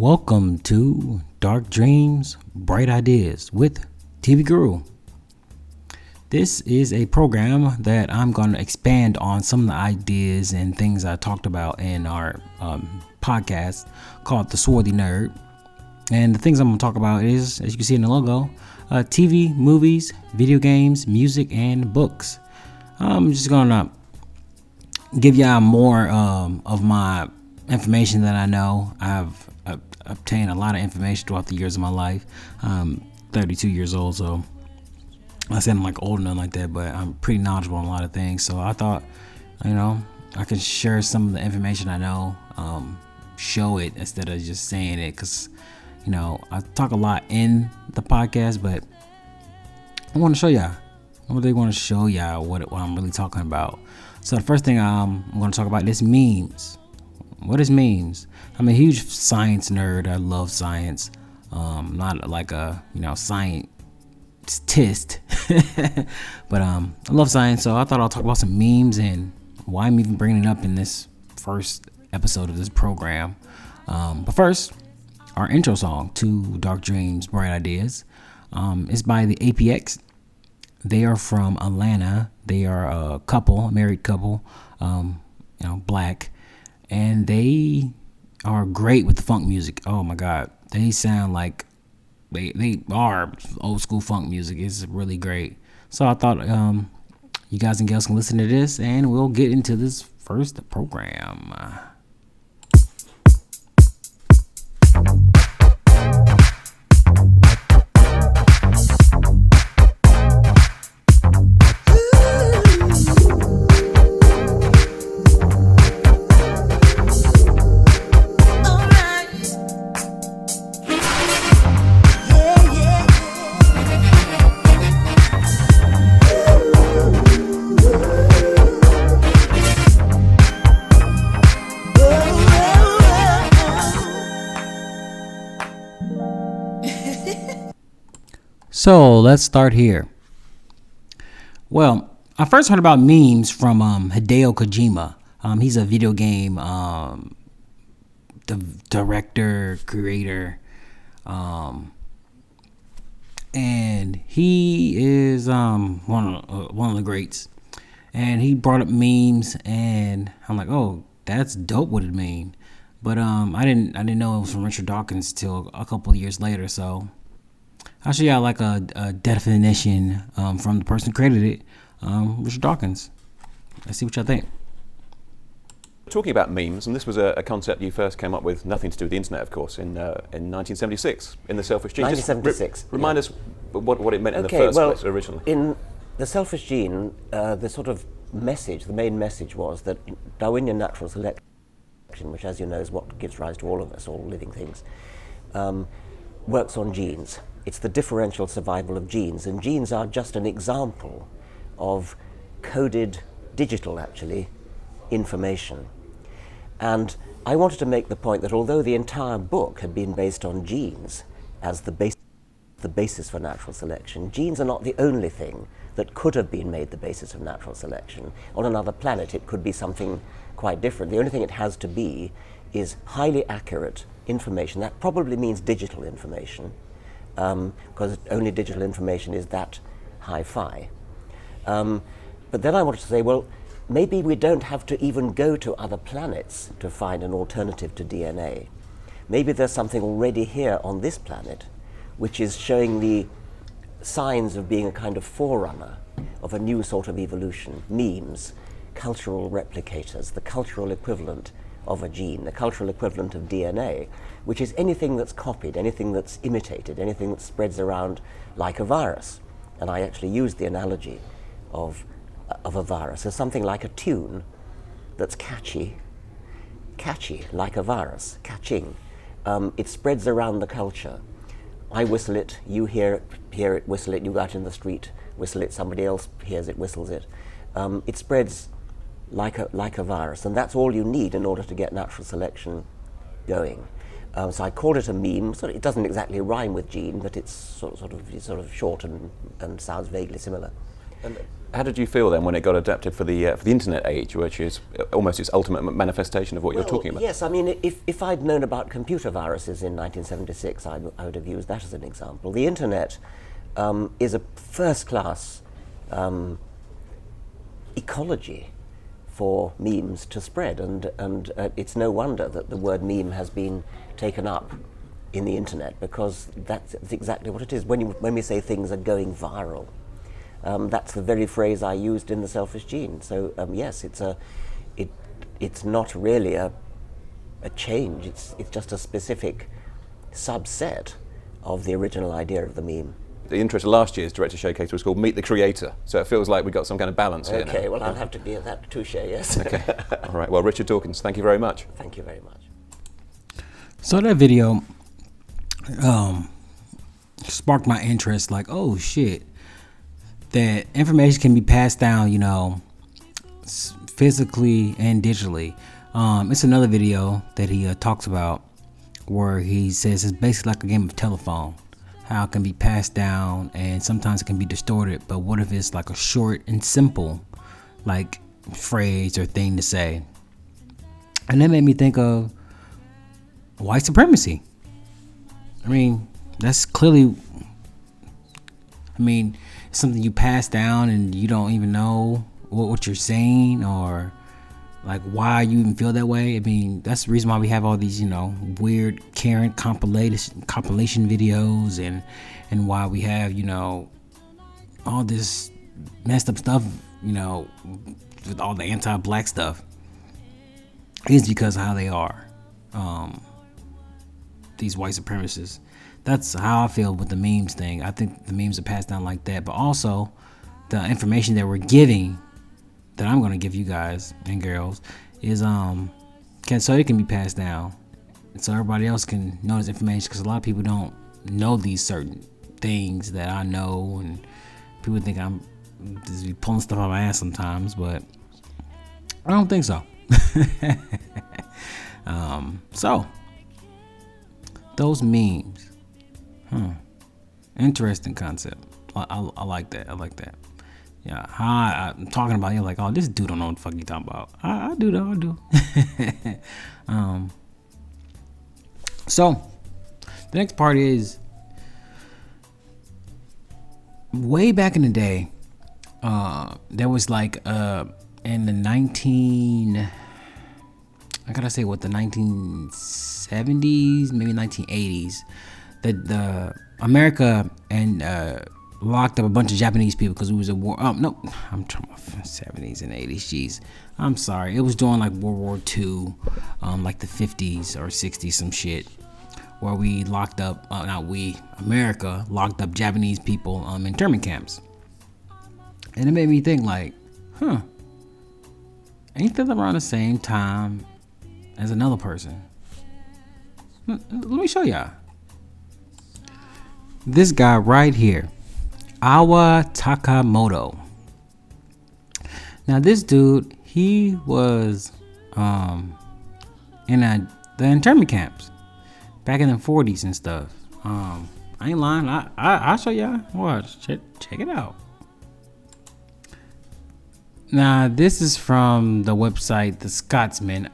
Welcome to Dark Dreams, Bright Ideas with TV Guru. This is a program that I'm going to expand on some of the ideas and things I talked about in our podcast called The Swarthy Nerd. And the things I'm going to talk about is, as you can see in the logo, TV, movies, video games, music, and books. I'm just going to give y'all more of my information that I know. I've obtained a lot of information throughout the years of my life. I'm 32 years old, so I said I'm like old enough like that, but I'm pretty knowledgeable on a lot of things. So I thought, I could share some of the information I know, show it instead of just saying it, because I talk a lot in the podcast, but I want to show y'all. I really want to show y'all what I'm really talking about. So the first thing I'm going to talk about is memes. What is memes? I'm a huge science nerd. I love science. Not like a scientist, but I love science. So I thought I'll talk about some memes and why I'm even bringing it up in this first episode of this program. But first, our intro song to Dark Dreams, Bright Ideas is by the APX. They are from Atlanta. They are a couple, a married couple, black. And they are great with the funk music. Oh my God. They sound like they are old school funk music. It's really great. So I thought you guys and gals can listen to this and we'll get into this first program. So let's start here. Well, I first heard about memes from Hideo Kojima. He's a video game director, creator, and he is one of the greats. And he brought up memes, and I'm like, oh, that's dope. What it mean? But I didn't know it was from Richard Dawkins till a couple of years later. So I'll show y'all like a definition from the person who created it, Richard Dawkins. Let's see what y'all think. Talking about memes, and this was a concept you first came up with, nothing to do with the internet, of course, in 1976 in The Selfish Gene. 1976. Remind us what it meant in the first place originally. In The Selfish Gene, the sort of message, the main message was that Darwinian natural selection, which as you know is what gives rise to all of us, all living things, works on genes. It's the differential survival of genes, and genes are just an example of coded, digital actually, information. And I wanted to make the point that although the entire book had been based on genes as the basis for natural selection, genes are not the only thing that could have been made the basis of natural selection. On another planet it could be something quite different. The only thing it has to be is highly accurate information. That probably means digital information, because only digital information is that hi-fi. But then I wanted to say, well, maybe we don't have to even go to other planets to find an alternative to DNA. Maybe there's something already here on this planet which is showing the signs of being a kind of forerunner of a new sort of evolution. Memes, cultural replicators, the cultural equivalent of a gene, the cultural equivalent of DNA, which is anything that's copied, anything that's imitated, anything that spreads around like a virus. And I actually used the analogy of a virus as something like a tune that's catchy like a virus, catching. It spreads around the culture. I whistle it, you hear it, whistle it, you go out in the street, whistle it, somebody else hears it, whistles it. It spreads like a virus, and that's all you need in order to get natural selection going. So I called it a meme. So it doesn't exactly rhyme with gene, but it's sort of short and sounds vaguely similar. And How did you feel then when it got adapted for the internet age, which is almost its ultimate manifestation of what you're talking about? Yes, I mean, if I'd known about computer viruses in 1976, I would have used that as an example. The internet is a first-class ecology for memes to spread, and it's no wonder that the word meme has been taken up in the internet, because that's exactly what it is. When we say things are going viral, that's the very phrase I used in The Selfish Gene. So yes, it's not really a change. It's just a specific subset of the original idea of the meme. The intro to last year's Director Showcase was called Meet the Creator, so it feels like we've got some kind of balance here now. Okay, well, I'll have to be at that touche, yes. Okay, all right. Well, Richard Dawkins, thank you very much. Thank you very much. So that video sparked my interest, like, oh shit, that information can be passed down, you know, physically and digitally. It's another video that he talks about where he says it's basically like a game of telephone, how it can be passed down and sometimes it can be distorted, but what if it's like a short and simple like phrase or thing to say? And that made me think of white supremacy. I mean, that's clearly, it's something you pass down and you don't even know what you're saying or like why you even feel that way. I mean, that's the reason why we have all these, you know, weird current compilation videos and why we have, you know, all this messed up stuff, you know, with all the anti-black stuff. Is because of how they are. These white supremacists. That's how I feel with the memes thing. I think the memes are passed down like that, but also the information that we're giving, that I'm going to give you guys and girls, is so it can be passed down, so everybody else can know this information. Because a lot of people don't know these certain things that I know, and people think I'm just be pulling stuff out of my ass sometimes, but I don't think so. So those memes, interesting concept. I like that. I like that. Yeah, I'm talking about, you're like, oh, this dude don't know what the fuck you talking about. I do though, I do. So the next part is, way back in the day, there was like in the 1970s, maybe 1980s, the America and locked up a bunch of Japanese people because it was a war. No, I'm talking about 70s and 80s. Jeez, I'm sorry. It was during like World War II, like the 50s or 60s, some shit, where we locked up, America locked up Japanese people in internment camps. And it made me think like, ain't that around the same time as another person? Let me show y'all. This guy right here, Iwao Takamoto. Now this dude, he was in the internment camps back in the 40s and stuff. I ain't lying. I'll show y'all. Watch. Check it out. Now this is from the website The Scotsman.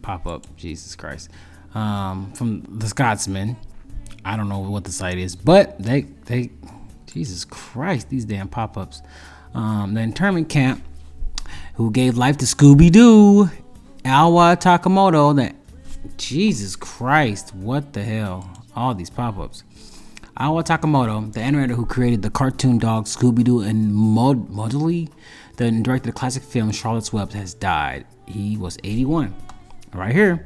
Pop up. Jesus Christ. From The Scotsman. I don't know what the site is, but they Jesus Christ, these damn pop-ups. The internment camp who gave life to Scooby-Doo, Iwao Takamoto. Jesus Christ, what the hell? All these pop-ups. Iwao Takamoto, the animator who created the cartoon dog Scooby-Doo and Mowgli, then directed the classic film Charlotte's Web, has died. He was 81. Right here.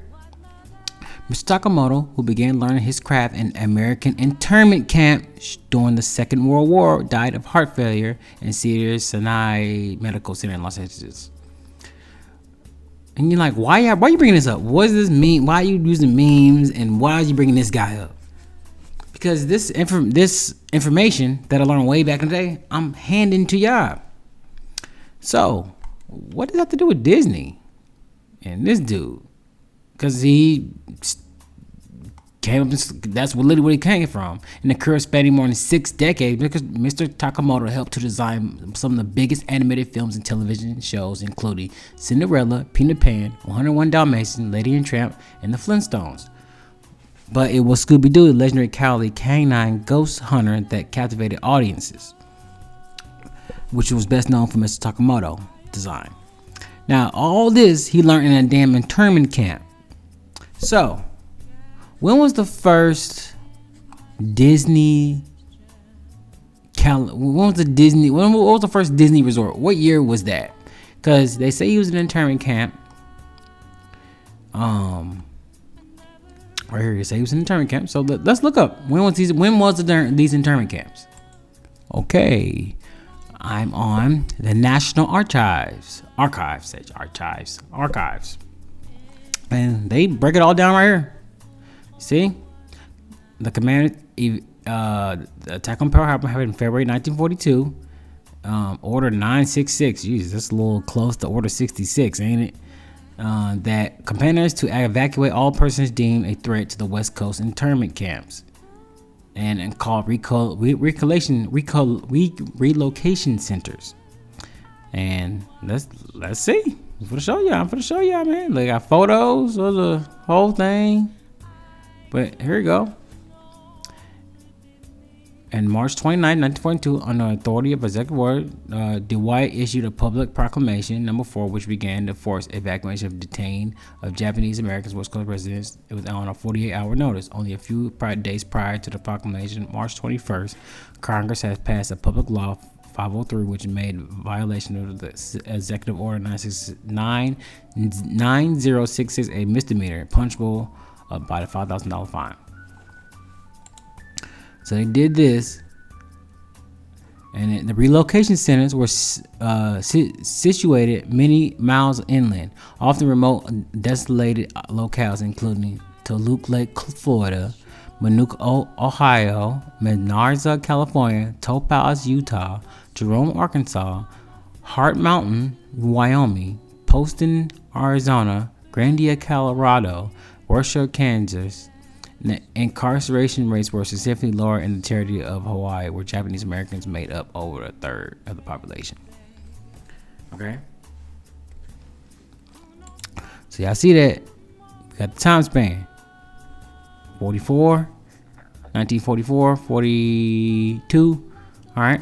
Mr. Takamoto, who began learning his craft in American internment camp during the Second World War, died of heart failure in Cedars-Sinai Medical Center in Los Angeles. And you're like, why are you bringing this up? What does this mean? Why are you using memes? And why are you bringing this guy up? Because this information that I learned way back in the day, I'm handing to y'all. So, what does that have to do with Disney and this dude? Because he That's literally where it came from. And the career spanning more than 6 decades, because Mr. Takamoto helped to design some of the biggest animated films and television shows, including Cinderella, Peter Pan, 101 Dalmatians, Lady and Tramp, and The Flintstones. But it was Scooby-Doo, the legendary cowardly canine ghost hunter, that captivated audiences, which was best known for Mr. Takamoto design. Now, all this he learned in a damn internment camp. So, when was the first Disney? When was the first Disney resort? What year was that? Because they say he was in an internment camp. Right here, you say he was in an internment camp. So let's look up when was these internment camps. Okay, I'm on the National Archives, and they break it all down right here. See, the command attack on Pearl Harbor happened in February 1942. Order 966. Jesus, that's a little close to Order 66, ain't it? That commanders to evacuate all persons deemed a threat to the West Coast internment camps, and called relocation centers. And let's see. I'm gonna show y'all, man. They got photos of the whole thing. But here we go. On March 29, 1942, on the authority of Executive Order, Dwight issued a public proclamation, number 4, which began to force evacuation of detained Japanese Americans West Coast residents. It was on a 48-hour notice. Only a few days prior to the proclamation, March 21st, Congress has passed a public law 503, which made violation of the Executive Order 9066 a misdemeanor, punishable by the $5,000 fine. So they did this, and the relocation centers were situated many miles inland, often remote, desolated locales, including Toluca Lake, Florida, Minooka, Ohio, Menards, California, Topaz, Utah, Jerome, Arkansas, Hart Mountain, Wyoming, Poston, Arizona, Grandia, Colorado, Washoe, Kansas. The incarceration rates were significantly lower in the territory of Hawaii, where Japanese Americans made up over a third of the population. Okay. So y'all see that? We got the time span. 1944, 42. All right.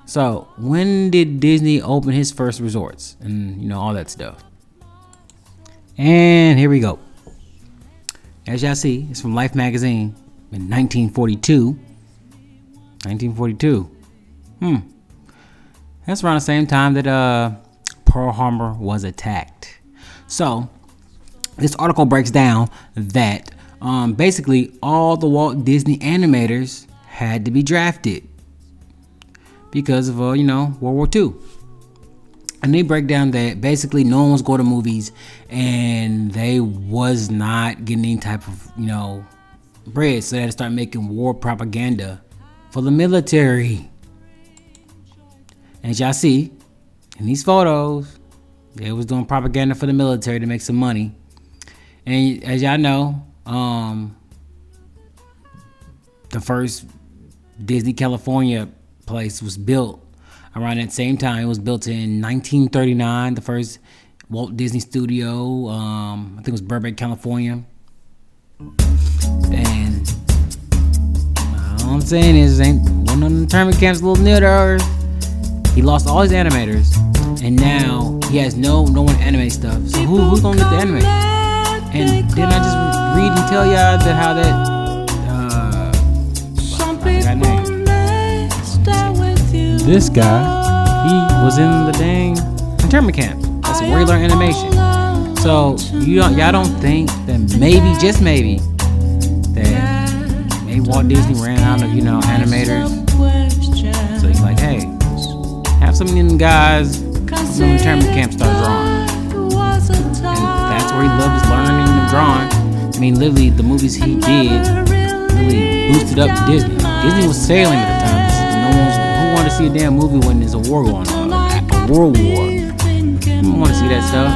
So when did Disney open his first resorts and all that stuff? And here we go. As y'all see, it's from Life magazine in 1942. That's around the same time that Pearl Harbor was attacked. So this article breaks down that basically all the Walt Disney animators had to be drafted because of World War II. And they break down that basically no one was going to movies, and they was not getting any type of bread, so they had to start making war propaganda for the military. As y'all see in these photos, they was doing propaganda for the military to make some money. And as y'all know, the first Disney California place was built around that same time. It was built in 1939. The first Walt Disney Studio, I think it was Burbank, California. And all I'm saying is, ain't one of the internment camps a little near to Earth. He lost all his animators, and now he has no one to animate stuff. So who's gonna get the animate? And didn't I just read and tell y'all that how that this guy, he was in the dang internment camp. That's where he learned animation. So y'all don't think that maybe, just maybe, that maybe Walt Disney ran out of animators. So he's like, hey, have some of them guys from the internment camp start drawing. And that's where he loves learning and drawing. I mean, literally, the movies he did really boosted up Disney. Disney was sailing at the time. Who want to see a damn movie when there's a war going on? A world war. You don't want to see that stuff.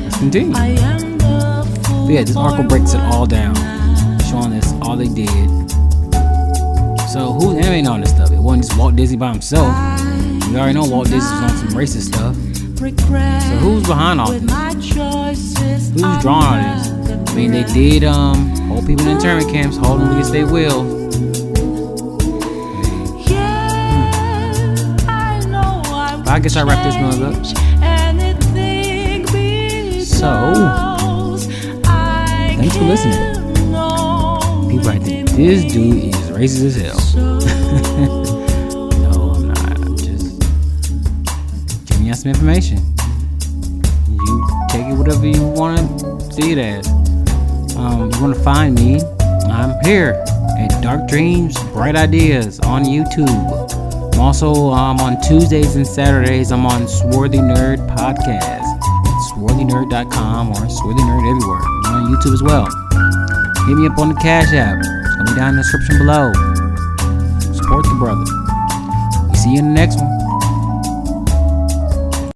Let's continue. But yeah, this article breaks it all down, showing us all they did. So who's animating on this stuff? It wasn't just Walt Disney by himself. We already know Walt Disney was on some racist stuff. So who's behind all this? Who's drawing all this? I mean, they did hold people in internment camps, hold them against their will. I guess I wrap this one up. So, thanks for listening. People, I think this dude is racist as hell. No, I'm not. I'm just giving you some information. You take it whatever you want to see it as. You want to find me? I'm here at Dark Dreams, Bright Ideas on YouTube. I'm also on Tuesdays and Saturdays. I'm on Swarthy Nerd Podcast. SwarthyNerd.com or Swarthy Nerd everywhere. I'm on YouTube as well. Hit me up on the Cash App. It's going to be down in the description below. Support the brother. We see you in the next one.